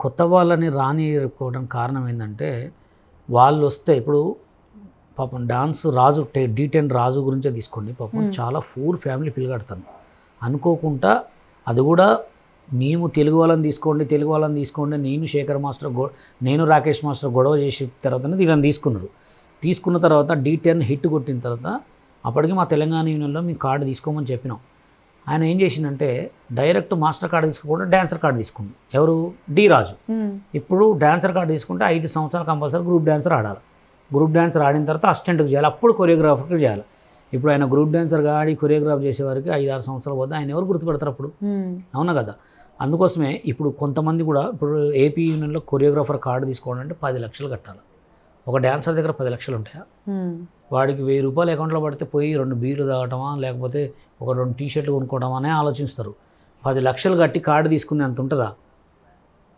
కొత్త వాళ్ళని రానియకపోవడం కారణం ఏంటంటే వాళ్ళు వస్తే ఇప్పుడు పాపం డాన్స్ రాజు D10 రాజు గురించే తీసుకోండి. పాపం చాలా పూర్ ఫ్యామిలీ పిల్లగాడతాను అనుకోకుండా అది కూడా మేము తెలుగు వాళ్ళని తీసుకోండి నేను శేఖర్ మాస్టర్ నేను రాకేష్ మాస్టర్ గొడవ చేసిన తర్వాతనే వీళ్ళని తీసుకున్న తర్వాత D10 హిట్ కొట్టిన తర్వాత అప్పటికి మా తెలంగాణ యూనియన్లో మీ కార్డు తీసుకోమని చెప్పినాం. ఆయన ఏం చేసిందంటే డైరెక్ట్ మాస్టర్ కార్డు తీసుకోకుండా డాన్సర్ కార్డు తీసుకుంది. ఎవరు? డి రాజు. ఇప్పుడు డాన్సర్ కార్డు తీసుకుంటే 5 సంవత్సరాలు కంపల్సరీ గ్రూప్ డాన్సర్ ఆడాలి. గ్రూప్ డాన్సర్ ఆడిన తర్వాత అసిస్టెంట్కి చేయాలి, అప్పుడు కొరియోగ్రాఫర్కి చేయాలి. ఇప్పుడు ఆయన గ్రూప్ డాన్సర్గా ఆడి కొరియోగ్రాఫ్ చేసేవారికి 5-6 సంవత్సరాలు పోతే ఆయన ఎవరు గుర్తుపెడతారు అప్పుడు? అవునా కదా. అందుకోసమే ఇప్పుడు కొంతమంది కూడా ఇప్పుడు ఏపీ యూనియన్లో కొరియోగ్రాఫర్ కార్డు తీసుకోవాలంటే 10 లక్షలు కట్టాలి. ఒక డాన్సర్ దగ్గర 10 లక్షలు ఉంటాయా? వాడికి 1000 రూపాయలు అకౌంట్లో పడితే పోయి 2 బీర్లు తాగటమా లేకపోతే ఒక 2 టీ-షర్ట్లు కొనుక్కోవడం అనే ఆలోచిస్తారు. 10 లక్షలు కట్టి కార్డు తీసుకునే అంత ఉంటుందా?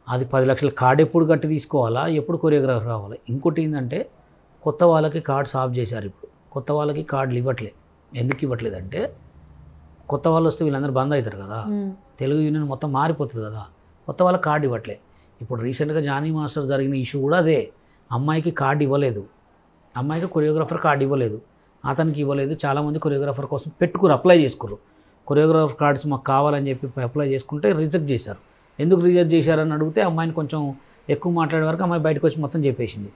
అది 10 లక్షల కార్డు ఎప్పుడు కట్టి తీసుకోవాలా, ఎప్పుడు కొరియోగ్రాఫర్ రావాలి? ఇంకోటి ఏంటంటే కొత్త వాళ్ళకి కార్డ్స్ ఆఫ్ చేశారు. ఇప్పుడు కొత్త వాళ్ళకి కార్డులు ఇవ్వట్లేదు. ఎందుకు ఇవ్వట్లేదంటే కొత్త వాళ్ళు వస్తే వీళ్ళందరూ బంద్ అవుతారు కదా, తెలుగు యూనియన్ మొత్తం మారిపోతుంది కదా, కొత్త వాళ్ళకి కార్డు ఇవ్వట్లేదు. ఇప్పుడు రీసెంట్గా జానీ మాస్టర్ జరిగిన ఇష్యూ కూడా అదే. అమ్మాయికి కార్డు ఇవ్వలేదు, అమ్మాయికి కొరియోగ్రాఫర్ కార్డు ఇవ్వలేదు, అతనికి ఇవ్వలేదు. చాలామంది కొరియోగ్రాఫర్ కోసం అప్లై చేసుకున్నారు. కొరియోగ్రాఫర్ కార్డ్స్ మాకు కావాలని చెప్పి అప్లై చేసుకుంటే రిజెక్ట్ చేశారు. ఎందుకు రిజెక్ట్ చేశారని అడిగితే అమ్మాయిని కొంచెం ఎక్కువ మాట్లాడే వరకు అమ్మాయి బయటకు వచ్చి మొత్తం చెప్పేసింది.